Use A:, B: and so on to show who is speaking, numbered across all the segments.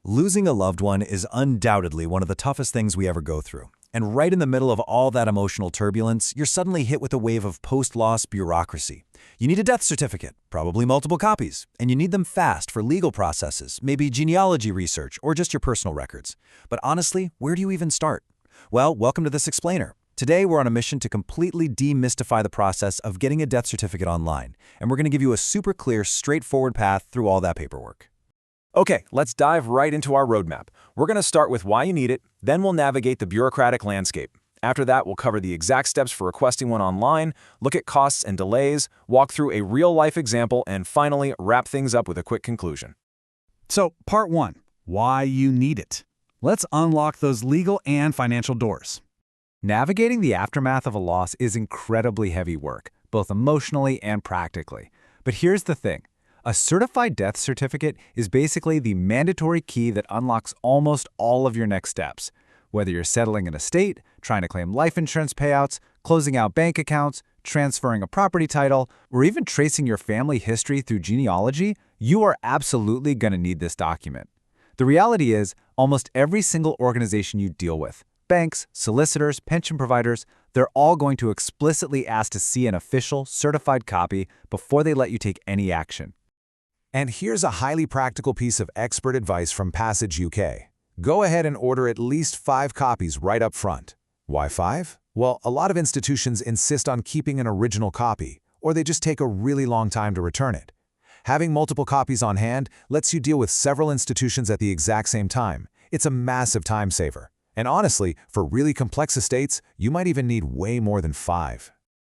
A: Losing a loved one is undoubtedly one of the toughest things we ever go through. And right in the middle of all that emotional turbulence, you're suddenly hit with a wave of post-loss bureaucracy. You need a death certificate, probably multiple copies, and you need them fast for legal processes, maybe genealogy research, or just your personal records. But honestly, where do you even start? Well, welcome to This Explainer. Today, we're on a mission to completely demystify the process of getting a death certificate online, and we're going to give you a super clear, straightforward path through all that paperwork.
B: Okay, let's dive right into our roadmap. We're going to start with why you need it, then we'll navigate the bureaucratic landscape. After that, we'll cover the exact steps for requesting one online, look at costs and delays, walk through a real-life example, and finally, wrap things up with a quick conclusion.
C: So, part 1, why you need it. Let's unlock those legal and financial doors.
D: Navigating the aftermath of a loss is incredibly heavy work, both emotionally and practically. But here's the thing. A certified death certificate is basically the mandatory key that unlocks almost all of your next steps. Whether you're settling an estate, trying to claim life insurance payouts, closing out bank accounts, transferring a property title, or even tracing your family history through genealogy, you are absolutely going to need this document. The reality is, almost every single organization you deal with, banks, solicitors, pension providers, they're all going to explicitly ask to see an official, certified copy before they let you take any action.
E: And here's a highly practical piece of expert advice from Passage UK. Go ahead and order at least 5 copies right up front. Why 5? Well, a lot of institutions insist on keeping an original copy, or they just take a really long time to return it. Having multiple copies on hand lets you deal with several institutions at the exact same time. It's a massive time saver. And honestly, for really complex estates, you might even need way more than 5.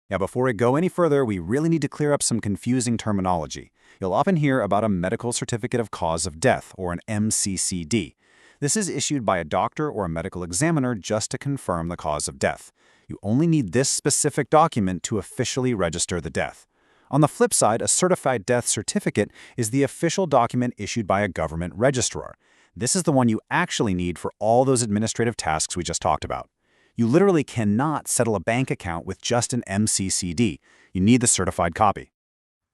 F: Now, before we go any further, we really need to clear up some confusing terminology. You'll often hear about a medical certificate of cause of death, or an MCCD. This is issued by a doctor or a medical examiner just to confirm the cause of death. You only need this specific document to officially register the death. On the flip side, a certified death certificate is the official document issued by a government registrar. This is the one you actually need for all those administrative tasks we just talked about. You literally cannot settle a bank account with just an MCCD. You need the certified copy.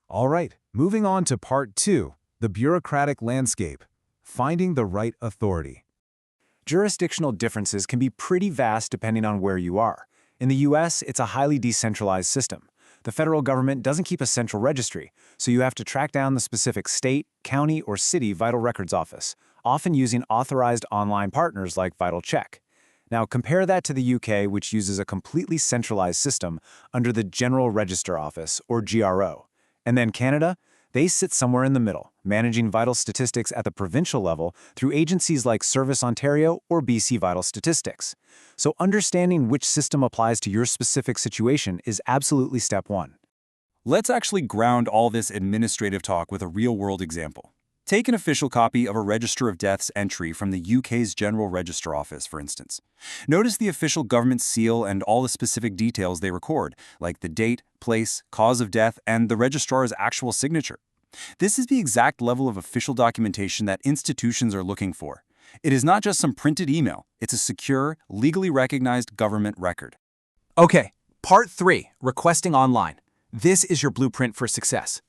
E: All right, moving on to part 2, the bureaucratic landscape, finding the right authority.
B: Jurisdictional differences can be pretty vast depending on where you are. In the US, it's a highly decentralized system. The federal government doesn't keep a central registry, so you have to track down the specific state, county, or city vital records office, often using authorized online partners like VitalCheck. Now, compare that to the UK, which uses a completely centralized system under the General Register Office, or GRO. And then Canada, they sit somewhere in the middle, managing vital statistics at the provincial level through agencies like Service Ontario or BC Vital Statistics. So understanding which system applies to your specific situation is absolutely step 1.
G: Let's actually ground all this administrative talk with a real-world example. Take an official copy of a Register of Deaths entry from the UK's General Register Office, for instance. Notice the official government seal and all the specific details they record, like the date, place, cause of death, and the registrar's actual signature. This is the exact level of official documentation that institutions are looking for. It is not just some printed email. It's a secure, legally recognized government record.
B: Okay, part 3, requesting online. This is your blueprint for success.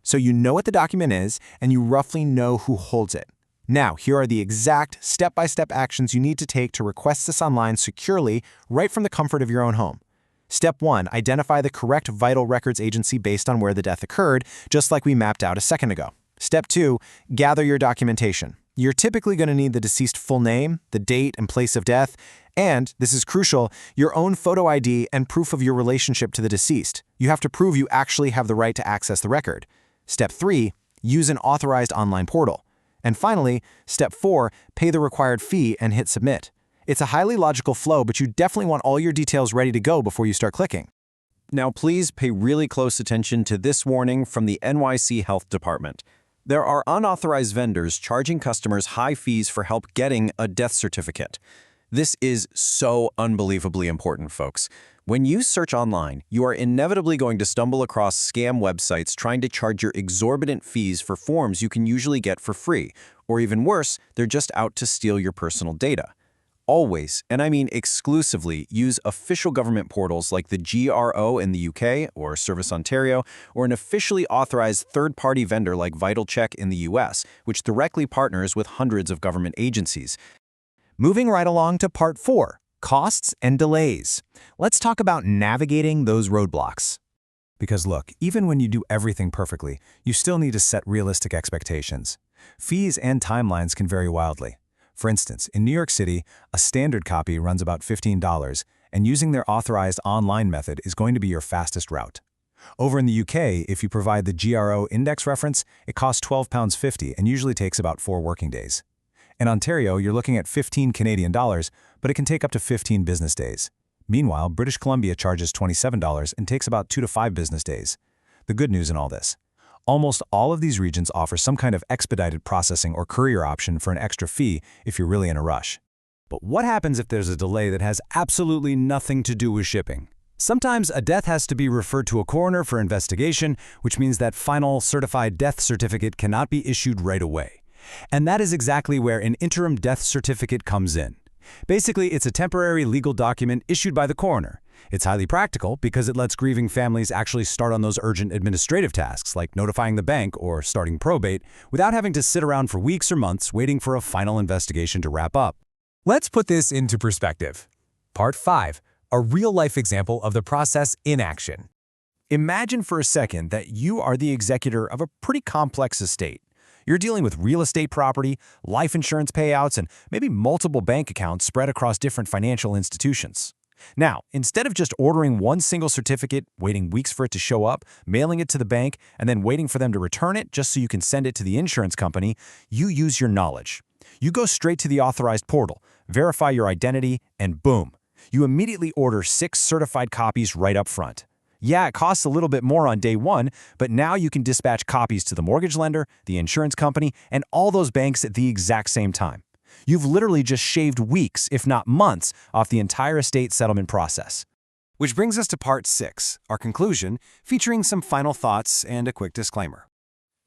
B: So you know what the document is, and you roughly know who holds it. Now, here are the exact step-by-step actions you need to take to request this online securely right from the comfort of your own home. Step 1, identify the correct vital records agency based on where the death occurred, just like we mapped out a second ago. Step 2, gather your documentation. You're typically going to need the deceased full name, the date and place of death, and, this is crucial, your own photo ID and proof of your relationship to the deceased. You have to prove you actually have the right to access the record. Step 3, use an authorized online portal. And finally, Step 4, pay the required fee and hit submit. It's a highly logical flow, but you definitely want all your details ready to go before you start clicking.
D: Now please pay really close attention to this warning from the NYC Health Department. There are unauthorized vendors charging customers high fees for help getting a death certificate. This is so unbelievably important, folks. When you search online, you are inevitably going to stumble across scam websites trying to charge you exorbitant fees for forms you can usually get for free, or even worse, they're just out to steal your personal data.
B: Always, and I mean exclusively, use official government portals like the GRO in the UK or Service Ontario, or an officially authorized third-party vendor like VitalCheck in the US, which directly partners with hundreds of government agencies. Moving right along to Part 4, costs and delays. Let's talk about navigating those roadblocks.
E: Because look, even when you do everything perfectly, you still need to set realistic expectations. Fees and timelines can vary wildly. For instance, in New York City, a standard copy runs about $15, and using their authorized online method is going to be your fastest route. Over in the UK, if you provide the GRO index reference, it costs £12.50 and usually takes about 4 working days. In Ontario, you're looking at $15 Canadian, but it can take up to 15 business days. Meanwhile, British Columbia charges $27 and takes about 2 to 5 business days. The good news in all this: almost all of these regions offer some kind of expedited processing or courier option for an extra fee if you're really in a rush.
C: But what happens if there's a delay that has absolutely nothing to do with shipping? Sometimes a death has to be referred to a coroner for investigation, which means that final certified death certificate cannot be issued right away. And that is exactly where an interim death certificate comes in. Basically, it's a temporary legal document issued by the coroner. It's highly practical because it lets grieving families actually start on those urgent administrative tasks, like notifying the bank or starting probate, without having to sit around for weeks or months waiting for a final investigation to wrap up.
B: Let's put this into perspective. Part 5, a real-life example of the process in action. Imagine for a second that you are the executor of a pretty complex estate. You're dealing with real estate property, life insurance payouts, and maybe multiple bank accounts spread across different financial institutions. Now, instead of just ordering one single certificate, waiting weeks for it to show up, mailing it to the bank, and then waiting for them to return it just so you can send it to the insurance company, you use your knowledge. You go straight to the authorized portal, verify your identity, and boom, you immediately order 6 certified copies right up front. Yeah, it costs a little bit more on day 1, but now you can dispatch copies to the mortgage lender, the insurance company, and all those banks at the exact same time. You've literally just shaved weeks, if not months, off the entire estate settlement process. Which brings us to Part 6, our conclusion, featuring some final thoughts and a quick disclaimer.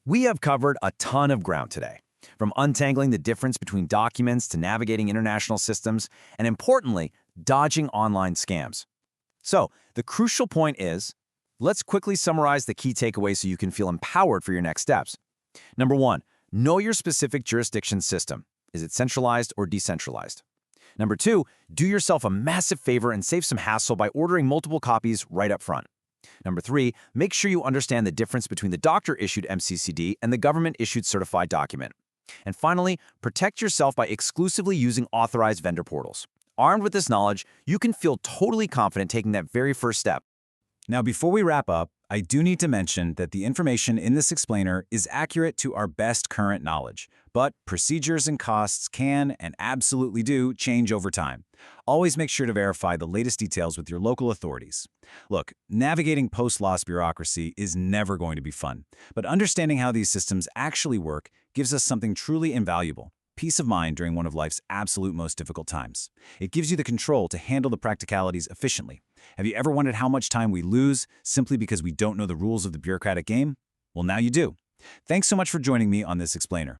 D: We have covered a ton of ground today, from untangling the difference between documents to navigating international systems, and importantly, dodging online scams. So, the crucial point is, let's quickly summarize the key takeaways so you can feel empowered for your next steps. Number 1, know your specific jurisdiction system. Is it centralized or decentralized? Number 2, do yourself a massive favor and save some hassle by ordering multiple copies right up front. Number 3, make sure you understand the difference between the doctor-issued MCCD and the government-issued certified document. And finally, protect yourself by exclusively using authorized vendor portals. Armed with this knowledge, you can feel totally confident taking that very first step.
F: Now, before we wrap up, I do need to mention that the information in this explainer is accurate to our best current knowledge, but procedures and costs can and absolutely do change over time. Always make sure to verify the latest details with your local authorities. Look, navigating post-loss bureaucracy is never going to be fun, but understanding how these systems actually work gives us something truly invaluable: peace of mind during one of life's absolute most difficult times. It gives you the control to handle the practicalities efficiently. Have you ever wondered how much time we lose simply because we don't know the rules of the bureaucratic game? Well, now you do. Thanks so much for joining me on this explainer.